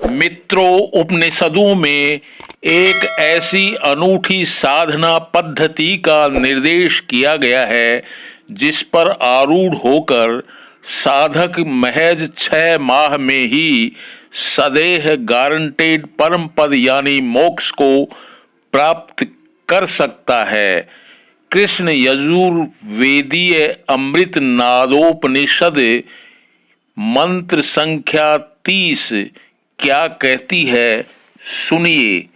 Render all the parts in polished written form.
मित्रों, उपनिषदों में एक ऐसी अनूठी साधना पद्धति का निर्देश किया गया है जिस पर आरूढ़ होकर साधक महज 6 माह में ही सदेह गारंटेड परम पद यानी मोक्ष को प्राप्त कर सकता है। कृष्ण यजुर्वेदीय अमृत नादोपनिषद मंत्र संख्या 30 क्या कहती है, सुनिए।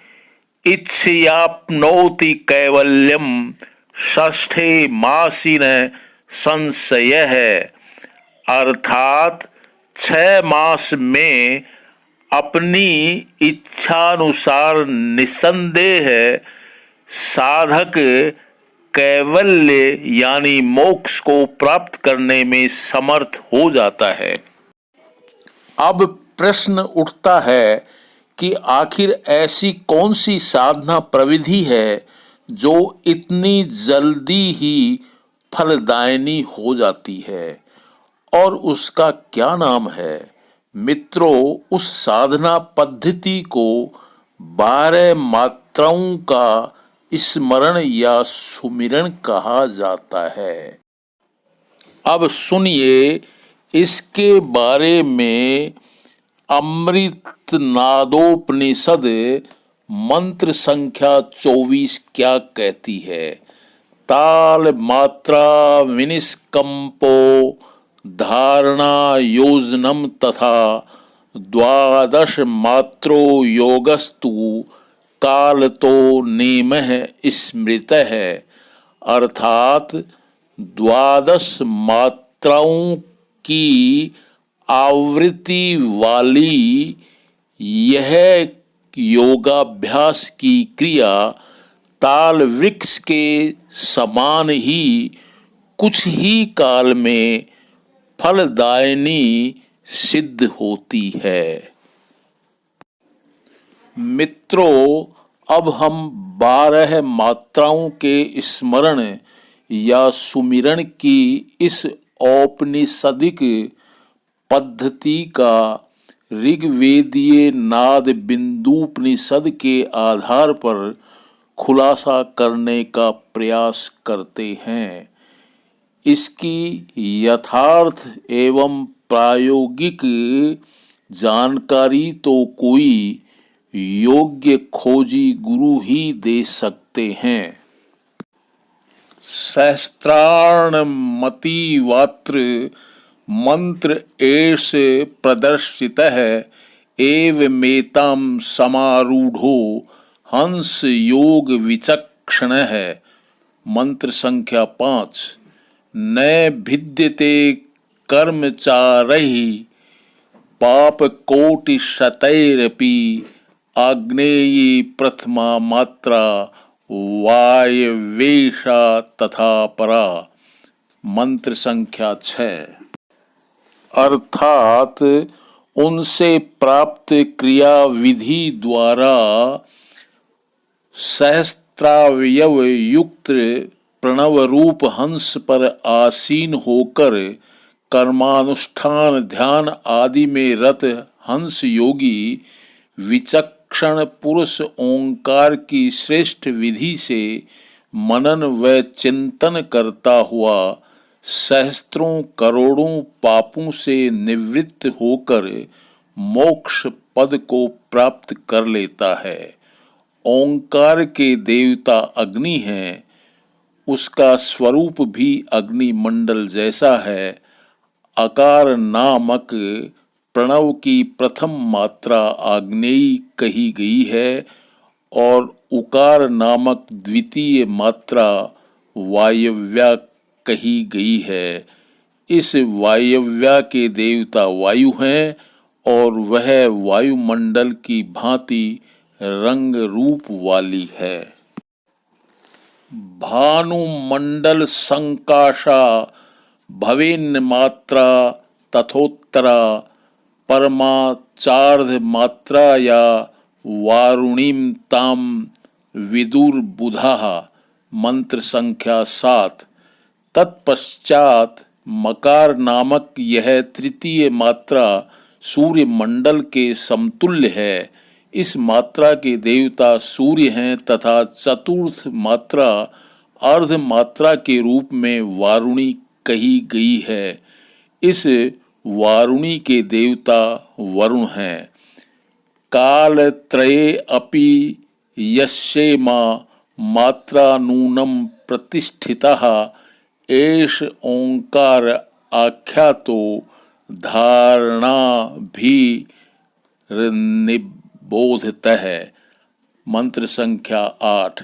इच्छयाप्नोति कैवल्यम षष्ठे मासी न संशय है, अर्थात 6 मास में अपनी इच्छानुसार निसंदेह साधक कैवल्य यानी मोक्ष को प्राप्त करने में समर्थ हो जाता है। अब प्रश्न उठता है कि आखिर ऐसी कौन सी साधना प्रविधि है जो इतनी जल्दी ही फलदायिनी हो जाती है, और उसका क्या नाम है। मित्रों, उस साधना पद्धति को 12 मात्राओं का स्मरण या सुमिरन कहा जाता है। अब सुनिए इसके बारे में। अमृत नादोपनिषद मंत्र संख्या 24 क्या कहती है। ताल मात्रा विनिष्कंपो धारणा योजनम तथा 12 मात्रो योगस्तु काल तो नेमः स्मृतः, अर्थात 12 मात्राओं की आवृत्ति वाली यह योगाभ्यास की क्रिया ताल वृक्ष के समान ही कुछ ही काल में फलदायिनी सिद्ध होती है। मित्रों, अब हम 12 मात्राओं के स्मरण या सुमिरन की इस औपनिषदिक पद्धति का ऋग्वेदीय नाद बिंदुपनिषद के आधार पर खुलासा करने का प्रयास करते हैं। इसकी यथार्थ एवं प्रायोगिक जानकारी तो कोई योग्य खोजी गुरु ही दे सकते हैं। सहस्त्राण मतिवात्र मंत्र एष प्रदर्शितः एवमेतां समारूढ़ो हंस योग विचक्षणः, मंत्र संख्या 5। न भिद्यते कर्मचारैः पाप कोटि शतैरपि आग्नेयी प्रथमा मात्रा वायवेशा तथा परा, मंत्र संख्या 6। अर्थात उनसे प्राप्त क्रिया विधि द्वारा सहस्त्रावयव युक्त प्रणव रूप हंस पर आसीन होकर कर्मानुष्ठान ध्यान आदि में रत हंस योगी विचक्षण पुरुष ओंकार की श्रेष्ठ विधि से मनन व चिंतन करता हुआ सहस्त्रों करोड़ों पापों से निवृत्त होकर मोक्ष पद को प्राप्त कर लेता है। ओंकार के देवता अग्नि हैं, उसका स्वरूप भी अग्नि मंडल जैसा है। अकार नामक प्रणव की प्रथम मात्रा आग्नेयी कही गई है और उकार नामक द्वितीय मात्रा वायव्या कही गई है। इस वायव्या के देवता वायु हैं और वह वायुमंडल की भांति रंग रूप वाली है। भानुमंडल संकाशा भवेन्न मात्रा तथोत्तरा परमाचार्ध मात्रा या वारुणीम ताम विदुर बुधाः, मंत्र संख्या 7। तत्पश्चात मकार नामक यह तृतीय मात्रा सूर्य मंडल के समतुल्य है। इस मात्रा के देवता सूर्य हैं तथा चतुर्थ मात्रा अर्ध मात्रा के रूप में वारुणी कही गई है। इस वारुणी के देवता वरुण हैं। काल त्रये अपि यस्येमा मात्रा नूनम प्रतिष्ठितः एष ओंकार आख्यातो धारणा भी निबोधतः। मंत्र संख्या 8।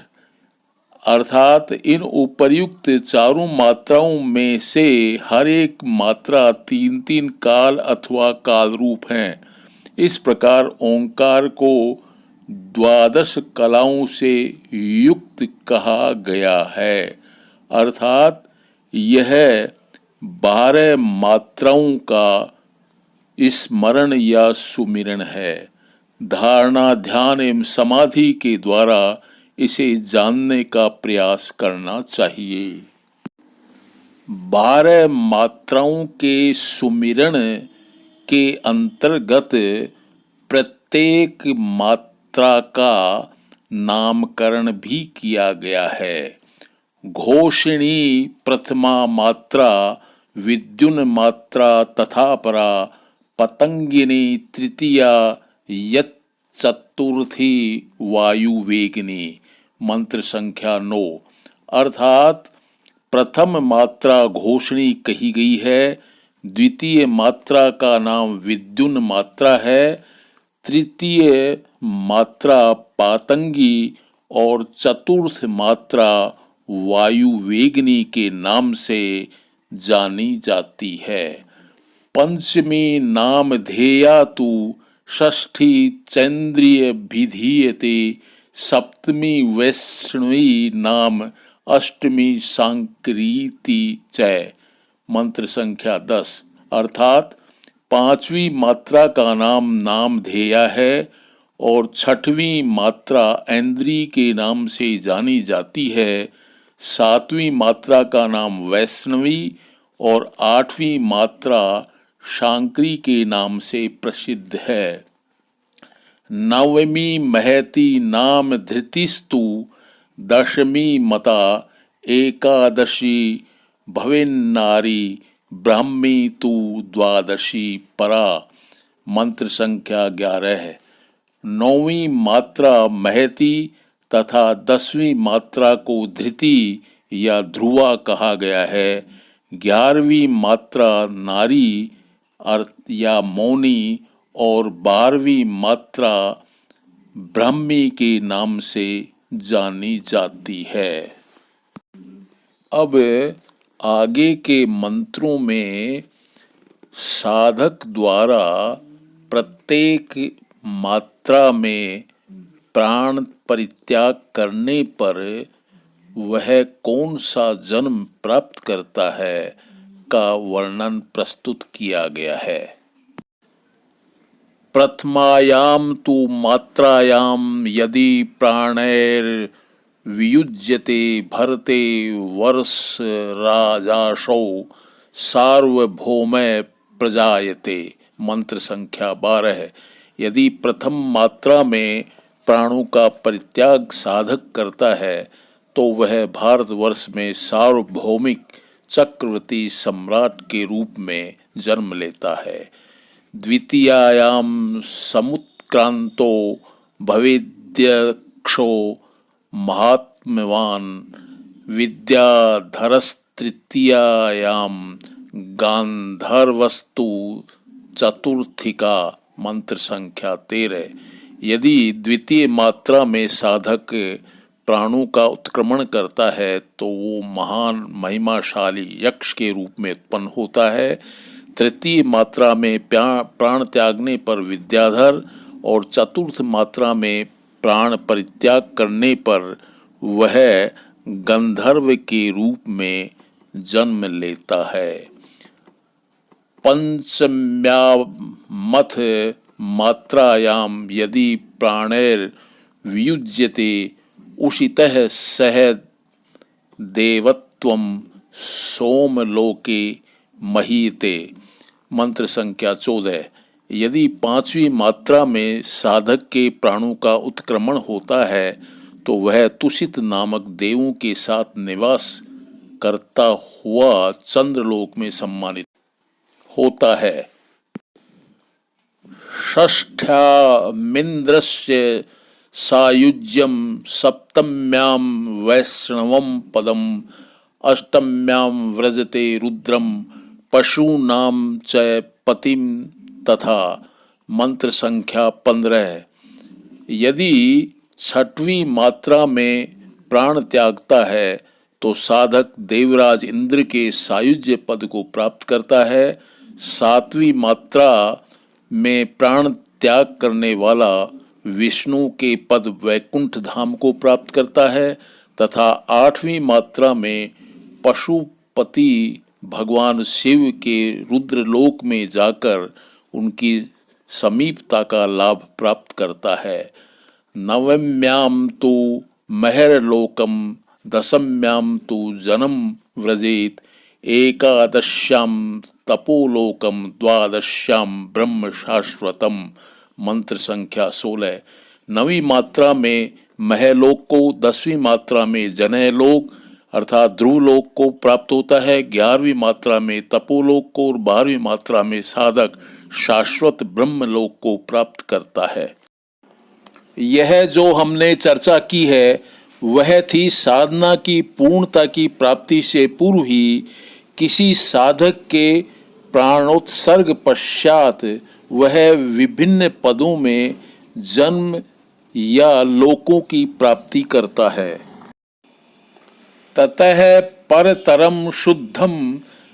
अर्थात इन उपर्युक्त चारों मात्राओं में से हर एक मात्रा तीन तीन काल अथवा काल रूप हैं। इस प्रकार ओंकार को द्वादश कलाओं से युक्त कहा गया है। अर्थात यह 12 मात्राओं का स्मरण या सुमिरन है। धारणा, ध्यान एवं समाधि के द्वारा इसे जानने का प्रयास करना चाहिए। 12 मात्राओं के सुमिरन के अंतर्गत प्रत्येक मात्रा का नामकरण भी किया गया है। घोषिणी प्रथमा मात्रा, विद्युन मात्रा तथा परा, पतंगिनी तृतीया, यत् चतुर्थी वायुवेगिनी। मंत्र संख्या 9। अर्थात प्रथम मात्रा घोषणी कही गई है, द्वितीय मात्रा का नाम विद्युन मात्रा है, तृतीय मात्रा पातंगी और चतुर्थ मात्रा वायुवेगिनी के नाम से जानी जाती है। पंचमी नाम धेया तु षष्ठी चैन्द्रिय विधीयते, सप्तमी वैष्णवी नाम, अष्टमी सांकृति च। मंत्र संख्या 10। अर्थात पांचवी मात्रा का नाम धेया है और छठवीं मात्रा ऐन्द्री के नाम से जानी जाती है। सातवीं मात्रा का नाम वैष्णवी और आठवीं मात्रा शांकरी के नाम से प्रसिद्ध है। नवमी महती नाम धृतिस्तु, दशमी मता, एकादशी भवेन्नारी, ब्राह्मी तु द्वादशी परा। मंत्र संख्या 11। नौवीं मात्रा महती तथा 10वीं मात्रा को धृति या ध्रुवा कहा गया है। 11वीं मात्रा नारी या मौनी और 12वीं मात्रा ब्राह्मी के नाम से जानी जाती है। अब आगे के मंत्रों में साधक द्वारा प्रत्येक मात्रा में प्राण परित्याग करने पर वह कौन सा जन्म प्राप्त करता है का वर्णन प्रस्तुत किया गया है। प्रथमायाम तु मात्रायाम यदि प्राणैर वियुज्यते भरते वर्ष राजासौ सार्वभौमे प्रजायते। मंत्र संख्या 12। यदि प्रथम मात्रा में प्राणों का परित्याग साधक करता है तो वह भारतवर्ष में सार्वभौमिक चक्रवर्ती सम्राट के रूप में जन्म लेता है। द्वितीयायाम समुत्क्रांतो भवेद्यक्षो महात्म्यवान विद्याधरस्तृतीयायाम गांधर्वस्तु चतुर्थिका। मंत्र संख्या 13। यदि द्वितीय मात्रा में साधक प्राणों का उत्क्रमण करता है तो वो महान महिमाशाली यक्ष के रूप में उत्पन्न होता है। तृतीय मात्रा में प्राण त्यागने पर विद्याधर और चतुर्थ मात्रा में प्राण परित्याग करने पर वह गंधर्व के रूप में जन्म लेता है। पंचम्यामथ मात्रायाम यदि प्राणैर वियुज्यते उषितः सह देवत्वं सोमलोके महीते। मंत्र संख्या 14। यदि पांचवी मात्रा में साधक के प्राणों का उत्क्रमण होता है तो वह तुषित नामक देवों के साथ निवास करता हुआ चंद्रलोक में सम्मानित होता है। षष्ठ्यामिन्द्रस्य सायुज्यं सप्तम्यां वैष्णवं पदम अष्टम्यां व्रजते रुद्रम पशूनां च पतिम तथा। मंत्र संख्या 15। यदि छठवीं मात्रा में प्राण त्यागता है तो साधक देवराज इंद्र के सायुज्य पद को प्राप्त करता है। सातवीं मात्रा में प्राण त्याग करने वाला विष्णु के पद वैकुंठ धाम को प्राप्त करता है तथा आठवीं मात्रा में पशुपति भगवान शिव के रुद्रलोक में जाकर उनकी समीपता का लाभ प्राप्त करता है। नवम्यां तो महरलोकम दशम्यां तो जन्म व्रजेत एकादश्यां तपोलोकम द्वादश्यां ब्रह्म शाश्वतम। मंत्र संख्या 16। नवीं मात्रा में महलोक को, 10वीं मात्रा में जनयलोक अर्थात ध्रुवलोक को प्राप्त होता है, 11वीं मात्रा में तपोलोक को और 12वीं मात्रा में साधक शाश्वत ब्रह्मलोक को प्राप्त करता है। यह जो हमने चर्चा की है वह थी साधना की पूर्णता की प्राप्ति से पूर्व ही किसी साधक के प्राणोत्सर्ग पश्चात वह विभिन्न पदों में जन्म या लोकों की प्राप्ति करता है। ततः परतरम शुद्धम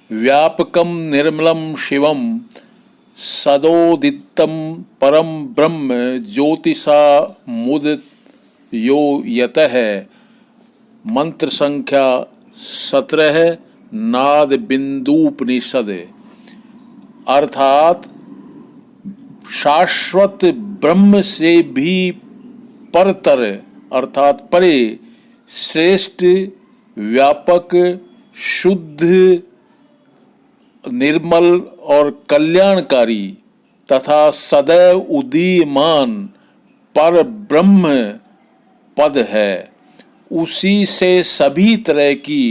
व्यापकम निर्मलम शिवम सदोदितम परम ब्रह्म ज्योतिषा मुदित यो यतः। मंत्र संख्या 17 नाद बिंदुपनिषद। अर्थात शाश्वत ब्रह्म से भी परतर अर्थात परे, श्रेष्ठ, व्यापक, शुद्ध, निर्मल और कल्याणकारी तथा सदैव उदीयमान पर ब्रह्म पद है। उसी से सभी तरह की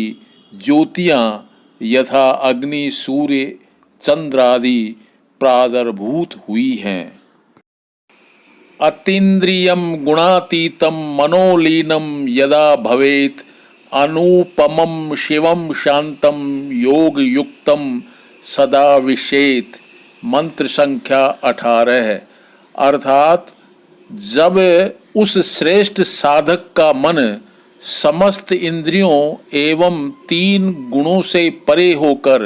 ज्योतियां यथा अग्नि, सूर्य, चंद्र आदि प्रादुर्भूत हुई हैं। अतीन्द्रियम गुणातीतम मनोलीनम यदा भवेत अनुपमम शिवम शांतम योग युक्तम सदा विशेत। मंत्र संख्या 18। अर्थात जब उस श्रेष्ठ साधक का मन समस्त इंद्रियों एवं 3 गुणों से परे होकर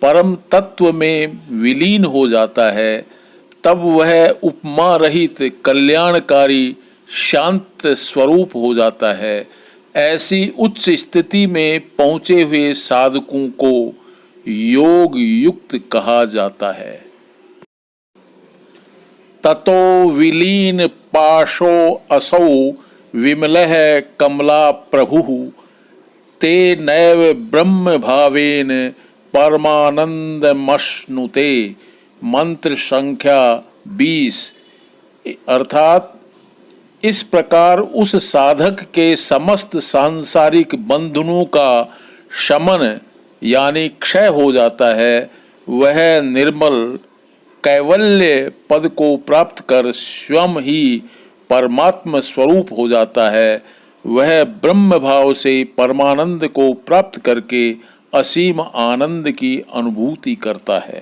परम तत्व में विलीन हो जाता है तब वह उपमा रहित कल्याणकारी शांत स्वरूप हो जाता है। ऐसी उच्च स्थिति में पहुँचे हुए साधकों को योग युक्त कहा जाता है। ततो विलीन पाशो असौ विमलः कमला प्रभुः ते नैव ब्रह्म भावेन परमानंदमश्नुते। मंत्र संख्या 20। अर्थात इस प्रकार उस साधक के समस्त सांसारिक बंधनों का शमन यानी क्षय हो जाता है। वह निर्मल कैवल्य पद को प्राप्त कर स्वयं ही परमात्म स्वरूप हो जाता है। वह ब्रह्म भाव से परमानंद को प्राप्त करके असीम आनंद की अनुभूति करता है।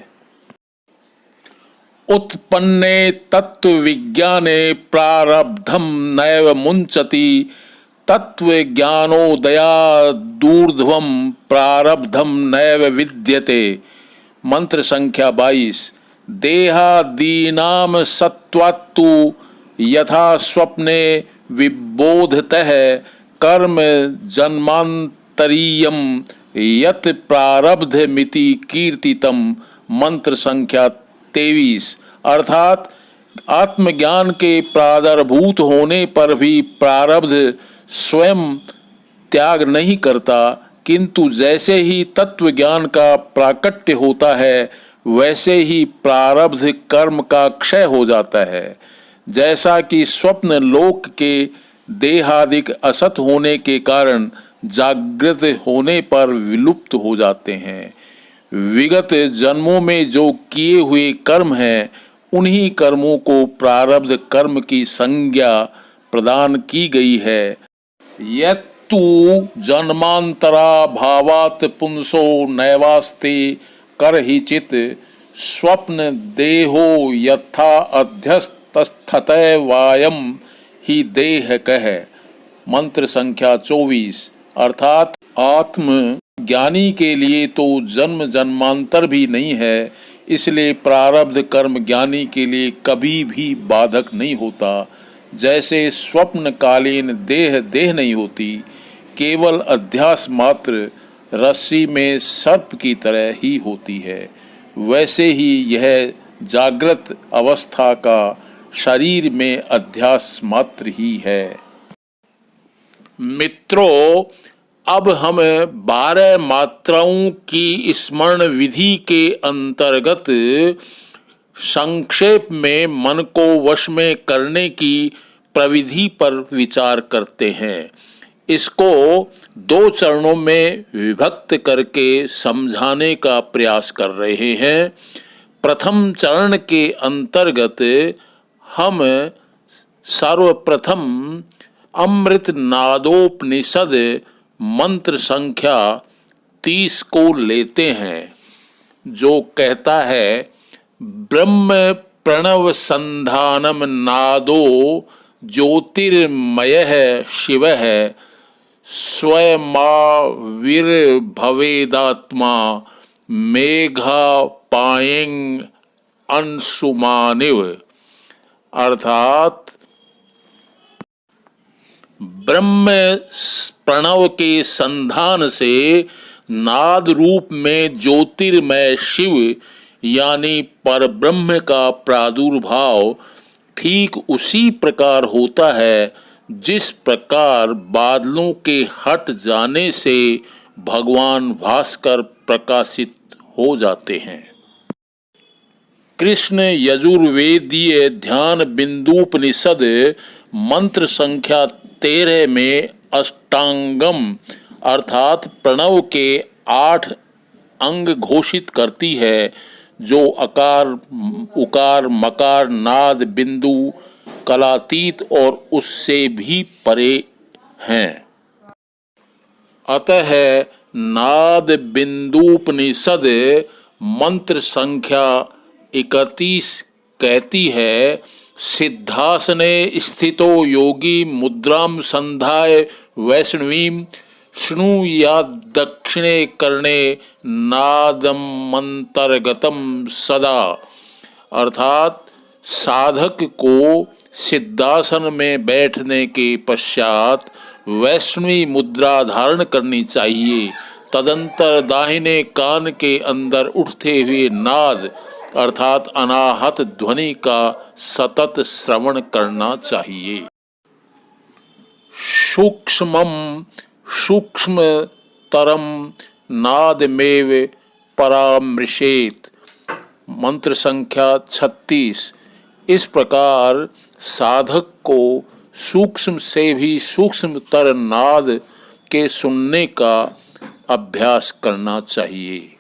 उत्पन्ने तत्व विज्ञाने प्रारब्धम नैव मुंचति तत्व ज्ञानोदया दूर्ध्वम प्रारब्धम नैव विद्यते। मंत्र संख्या 22। देहादीनाम सत्वात्तु यथा स्वप्ने विबोधतः कर्म जन्मांतरीयम यत प्रारब्धमिति कीर्तितम। मंत्र संख्या 23। अर्थात आत्मज्ञान के प्रादुर्भूत होने पर भी प्रारब्ध स्वयं त्याग नहीं करता, किंतु जैसे ही तत्व ज्ञान का प्राकट्य होता है वैसे ही प्रारब्ध कर्म का क्षय हो जाता है। जैसा कि स्वप्न लोक के देहादिक असत होने के कारण जागृत होने पर विलुप्त हो जाते हैं। विगत जन्मों में जो किए हुए कर्म हैं, उन्हीं कर्मों को प्रारब्ध कर्म की संज्ञा प्रदान की गई है। यत्तु जन्मांतरा भावात पुंसो नैवास्ते करहिचित स्वप्न देहो यथा अध्यस्तस्थतय वायम ही देह कह। मंत्र संख्या 24। अर्थात आत्म ज्ञानी के लिए तो जन्म जन्मांतर भी नहीं है, इसलिए प्रारब्ध कर्म ज्ञानी के लिए कभी भी बाधक नहीं होता। जैसे स्वप्नकालीन देह नहीं होती, केवल अध्यास मात्र रस्सी में सर्प की तरह ही होती है, वैसे ही यह जागृत अवस्था का शरीर में अध्यास मात्र ही है। मित्रों, अब हम 12 मात्राओं की स्मरण विधि के अंतर्गत संक्षेप में मन को वश में करने की प्रविधि पर विचार करते हैं। इसको 2 चरणों में विभक्त करके समझाने का प्रयास कर रहे हैं। प्रथम चरण के अंतर्गत हम सर्वप्रथम अमृत नादोपनिषद मंत्र संख्या 30 को लेते हैं, जो कहता है ब्रह्म प्रणव संधानम नादो ज्योतिर्मयः शिवः स्वयमाविर्भवेदात्मा मेघा पायेंग अंशुमानिव। अर्थात ब्रह्म प्रणव के संधान से नाद रूप में ज्योतिर्मय शिव यानी परब्रह्म का प्रादुर्भाव ठीक उसी प्रकार होता है जिस प्रकार बादलों के हट जाने से भगवान भास्कर प्रकाशित हो जाते हैं। कृष्ण यजुर्वेदीय ध्यान बिंदुपनिषद मंत्र संख्या 13 में अष्टांगम अर्थात प्रणव के 8 अंग घोषित करती है, जो अकार उकार मकार नाद बिंदु कलातीत और उससे भी परे हैं। अतः नाद बिंदुपनिषद मंत्र संख्या 31 कहती है सिद्धासने स्थितो योगी मुद्राम संधाय वैष्णवीम शृणुया दक्षिणे कर्णे नादमंतर्गतम सदा। अर्थात साधक को सिद्धासन में बैठने के पश्चात वैष्णवी मुद्रा धारण करनी चाहिए। तदंतर दाहिने कान के अंदर उठते हुए नाद अर्थात अनाहत ध्वनि का सतत श्रवण करना चाहिए। सूक्ष्मम सूक्ष्मतरम नादमेव परामृशेत मंत्र संख्या 36। इस प्रकार साधक को सूक्ष्म से भी सूक्ष्मतर नाद के सुनने का अभ्यास करना चाहिए।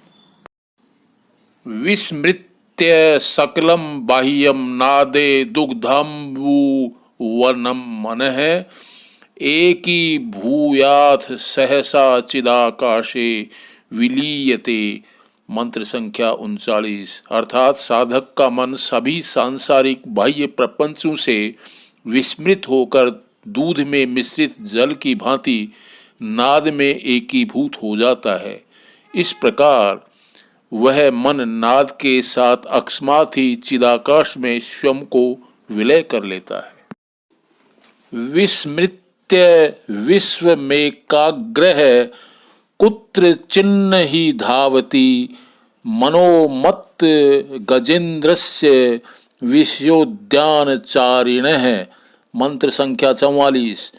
विस्मृत्य सकलम बाह्यम नादे दुग्धम्बु वनम मनः एकी भूयाथ सहसा चिदाकाशे विलीयते मंत्र संख्या 39। अर्थात साधक का मन सभी सांसारिक बाह्य प्रपंचों से विस्मृत होकर दूध में मिश्रित जल की भांति नाद में एकीभूत हो जाता है। इस प्रकार वह मन नाद के साथ अकस्मात ही चिदाकाश में स्वयं को विलय कर लेता है। विस्मृत्य विश्व में काग्रह कुत्र चिन्ह ही धावती मनोमत्त गजेन्द्रस्य विषयोद्यानचारिणः मंत्र संख्या 44।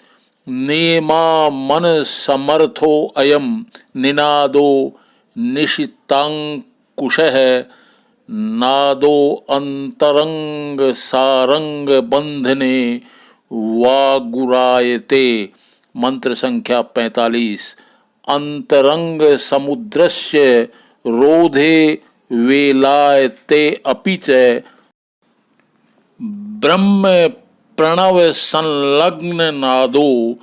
नेमा मन समर्थो अयम निनादो निशितांकुशः नादो अंतरंग सारंग बंधने वागुरायते। मंत्र संख्या 45। अंतरंग समुद्रस्य रोधे वेलायते अपि च ब्रह्म प्रणव संलग्न नादो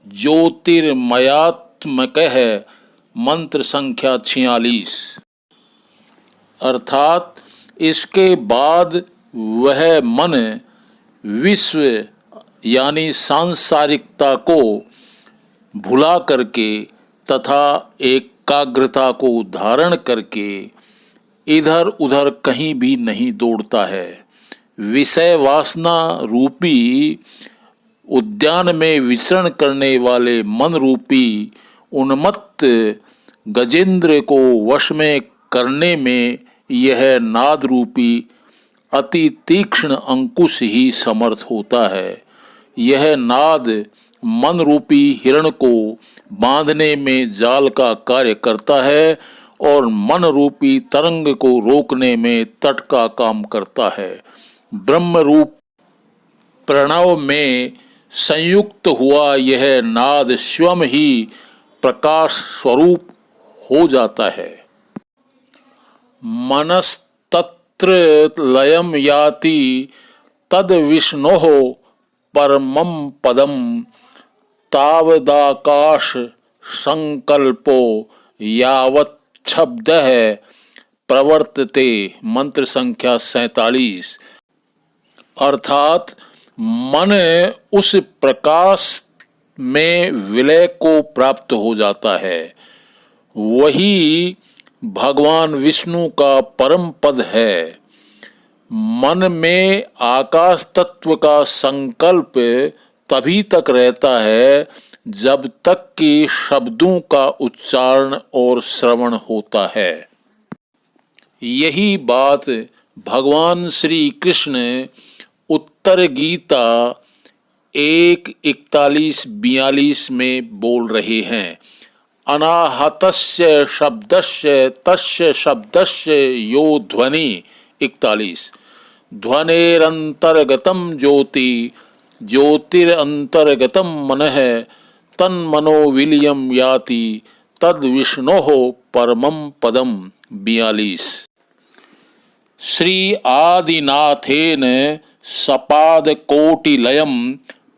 ज्योतिर्मयात्मक है। मंत्र संख्या 46। अर्थात इसके बाद वह मन विश्व यानी सांसारिकता को भुला करके तथा एकाग्रता को धारण करके इधर उधर कहीं भी नहीं दौड़ता है। विषय वासना रूपी उद्यान में विचरण करने वाले मन रूपी उन्मत्त गजेंद्र को वश में करने में यह नाद रूपी अति तीक्ष्ण अंकुश ही समर्थ होता है। यह नाद मन रूपी हिरण को बांधने में जाल का कार्य करता है और मन रूपी तरंग को रोकने में तट का काम करता है। ब्रह्म रूप प्रणव में संयुक्त हुआ यह नाद स्वयं ही प्रकाश स्वरूप हो जाता है। मनस्तत्र लयम याति तद विष्णोः परमं पदम तावदाकाश संकल्पो यावत् शब्दः प्रवर्तते। मंत्र संख्या 47। अर्थात मन उस प्रकाश में विलय को प्राप्त हो जाता है। वही भगवान विष्णु का परम पद है। मन में आकाश तत्व का संकल्प तभी तक रहता है जब तक कि शब्दों का उच्चारण और श्रवण होता है। यही बात भगवान श्री कृष्ण उत्तर गीता 1:41-42 में बोल रहे हैं। अनाहतस्य शब्दस्य तस्य शब्दस्य यो ध्वनि 41। ध्वनेरंतर्गतम ज्योति ज्योतिरंतर्गतम मनः तन्मनो विलियम याति तद विष्णोः परमं पदम 42। श्री आदिनाथेन सपाद कोटिलयम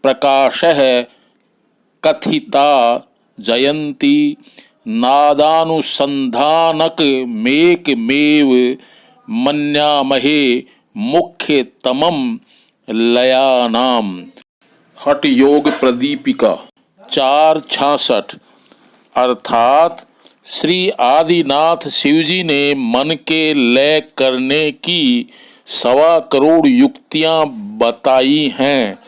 प्रकाशः कथिता जयंती नादानुसंधानक मेकमेव मन्यामहे मुख्यतमं लयानाम। हठ योग प्रदीपिका 4:66। अर्थात श्री आदिनाथ शिवजी ने मन के लय करने की 1.25 करोड़ युक्तियां बताई हैं।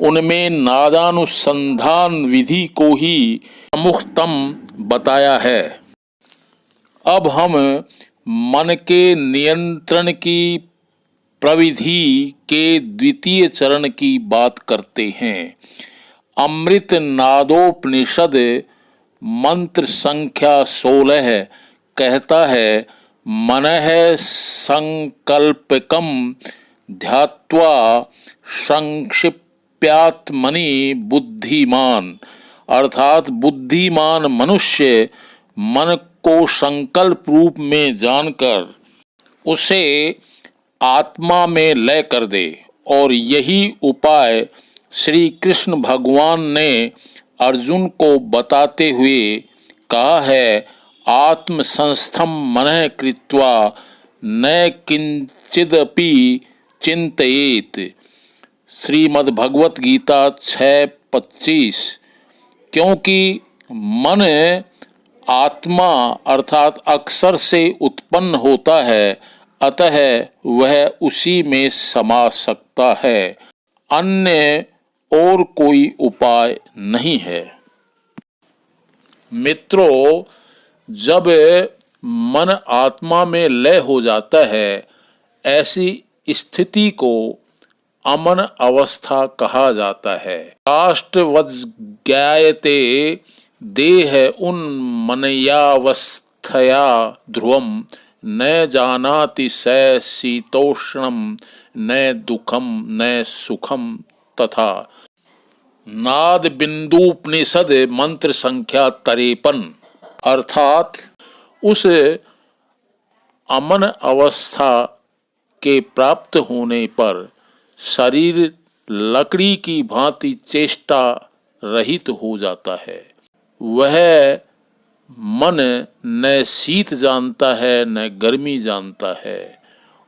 उनमें नादानुसंधान विधि को ही प्रमुखतम बताया है। अब हम मन के नियंत्रण की प्रविधि के द्वितीय चरण की बात करते हैं। अमृत नादोपनिषद मंत्र संख्या 16 कहता है, मनः संकल्पकम ध्यात्वा संक्षिप्यात्मनि बुद्धिमान। अर्थात बुद्धिमान मनुष्य मन को संकल्प रूप में जानकर उसे आत्मा में लय कर दे। और यही उपाय श्री कृष्ण भगवान ने अर्जुन को बताते हुए कहा है, आत्म संस्थम मनः कृत्वा न किंचिदपि चिंतयेत। श्रीमद् भगवत गीता 6:25। क्योंकि मन आत्मा अर्थात अक्षर से उत्पन्न होता है, अतः वह उसी में समा सकता है। अन्य और कोई उपाय नहीं है। मित्रों, जब मन आत्मा में लय हो जाता है, ऐसी स्थिति को अमन अवस्था कहा जाता है। काष्ठवज्ज्ञायते देह उन्मनयावस्थया ध्रुवम न जानाति स शीतोष्णम न दुखम न सुखम तथा। नाद बिंदुपनिषद मंत्र संख्या 53। अर्थात उस अमन अवस्था के प्राप्त होने पर शरीर लकड़ी की भांति चेष्टा रहित हो जाता है। वह मन न शीत जानता है न गर्मी जानता है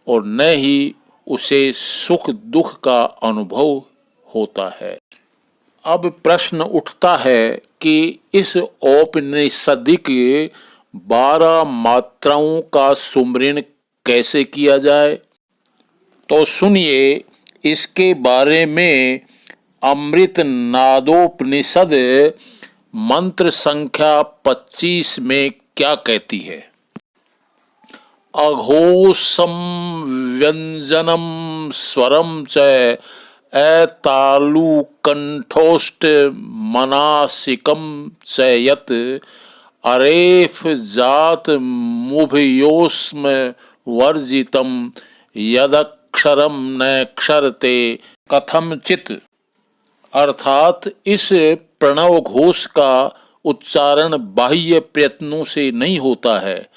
और न ही उसे सुख दुख का अनुभव होता है। अब प्रश्न उठता है कि इस औपनिषदिक 12 मात्राओं का सुमरण कैसे किया जाए। तो सुनिए इसके बारे में अमृत नादोपनिषद मंत्र संख्या 25 में क्या कहती है। अघोषम व्यंजनम स्वरम च एतालु कंठोष्ट मनासिकम च यत अरेफ जात मुभयोस्म वर्जितम यदक्षरम न क्षरते कथमचित। अर्थात इस प्रणव घोष का उच्चारण बाह्य प्रयत्नों से नहीं होता है।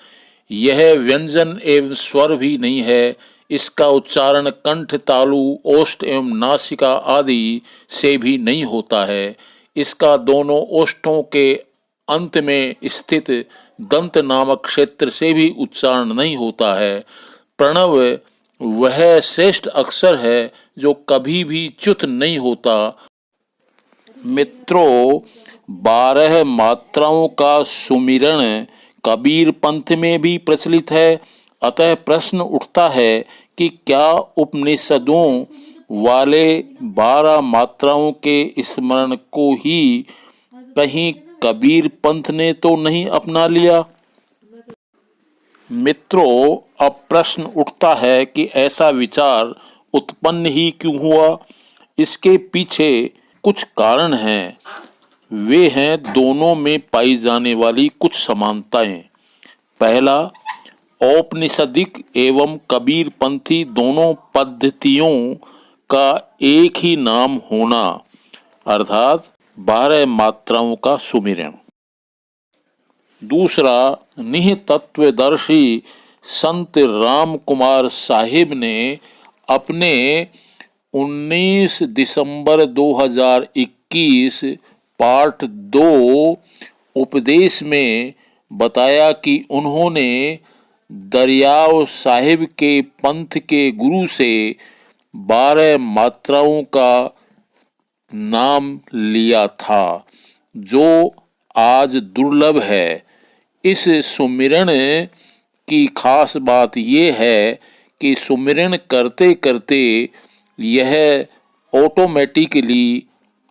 यह व्यंजन एवं स्वर भी नहीं है। इसका उच्चारण कंठ, तालु, ओष्ठ एवं नासिका आदि से भी नहीं होता है। इसका दोनों ओष्ठों के अंत में स्थित दंत नामक क्षेत्र से भी उच्चारण नहीं होता है। प्रणव वह श्रेष्ठ अक्षर है जो कभी भी च्युत नहीं होता। मित्रों, 12 मात्राओं का सुमिरण कबीर पंथ में भी प्रचलित है। अतः प्रश्न उठता है कि क्या उपनिषदों वाले 12 मात्राओं के स्मरण को ही कहीं कबीर पंथ ने तो नहीं अपना लिया। मित्रों, अब प्रश्न उठता है कि ऐसा विचार उत्पन्न ही क्यों हुआ। इसके पीछे कुछ कारण हैं। वे हैं दोनों में पाई जाने वाली कुछ समानताएं। पहला, औपनिषदिक एवं कबीर पंथी दोनों पद्धतियों का एक ही नाम होना, अर्थात 12 मात्राओं का सुमिरन। दूसरा, निहतत्वदर्शी संत राम कुमार साहिब ने अपने 19 दिसंबर 2021 पार्ट 2 उपदेश में बताया कि उन्होंने दरियाव साहिब के पंथ के गुरु से 12 मात्राओं का नाम लिया था, जो आज दुर्लभ है। इस सुमिरन की खास बात यह है कि सुमिरन करते करते यह ऑटोमेटिकली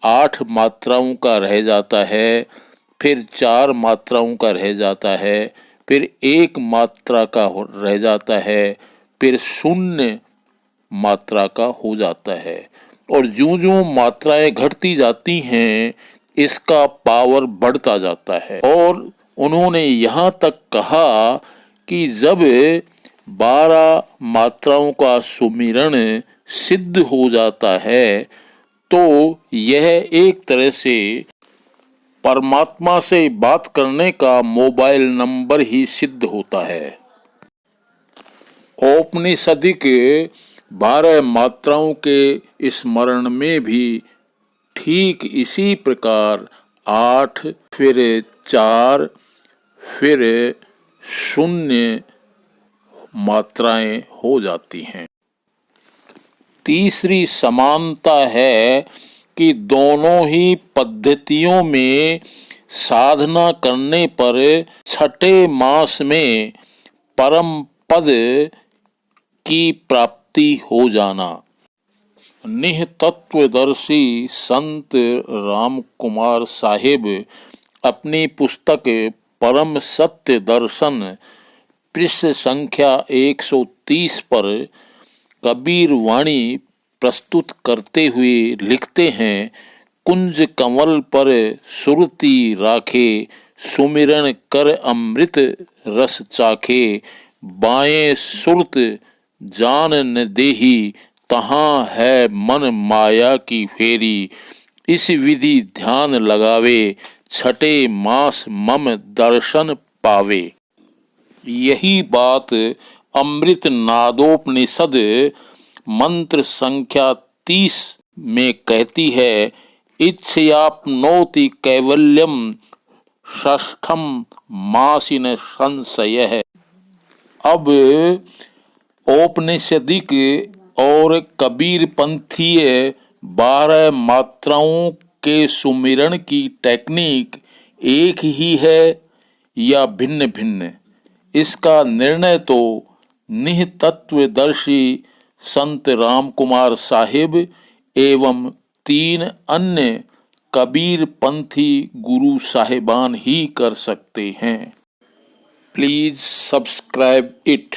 8 मात्राओं का रह जाता है, फिर 4 मात्राओं का रह जाता है, फिर 1 मात्रा का रह जाता है, फिर 0 मात्रा का हो जाता है। और जो मात्राएं घटती जाती हैं, इसका पावर बढ़ता जाता है। और उन्होंने यहाँ तक कहा कि जब 12 मात्राओं का सुमिरन सिद्ध हो जाता है तो यह एक तरह से परमात्मा से बात करने का मोबाइल नंबर ही सिद्ध होता है। औपनिषदिक 12 मात्राओं के स्मरण में भी ठीक इसी प्रकार 8, फिर 4, फिर 0 मात्राएं हो जाती हैं। तीसरी समानता है कि दोनों ही पद्धतियों में साधना करने पर 6ठे मास में परम पद की प्राप्ति हो जाना। निहतत्वदर्शी संत राम कुमार साहिब अपनी पुस्तक परम सत्य दर्शन पृष्ठ संख्या 130 पर कबीर वाणी प्रस्तुत करते हुए लिखते हैं, कुंज कमल पर सुरती राखे, सुमिरन कर अमृत रस चाखे, बाएं सुरत जान न देही, तहाँ है मन माया की फेरी। इस विधि ध्यान लगावे, छठे मास मम दर्शन पावे। यही बात अमृत नादोपनिषद मंत्र संख्या 30 में कहती है। इच्छयाप्नोति कैवल्यम षष्ठम मासिन संशयः। अब औपनिषदिक और कबीर पंथीय 12 मात्राओं के सुमिरन की टेक्निक एक ही है या भिन्न भिन्न, इसका निर्णय तो निहतत्वदर्शी संत रामकुमार साहिब एवं 3 अन्य कबीर पंथी गुरु साहिबान ही कर सकते हैं। Please subscribe it.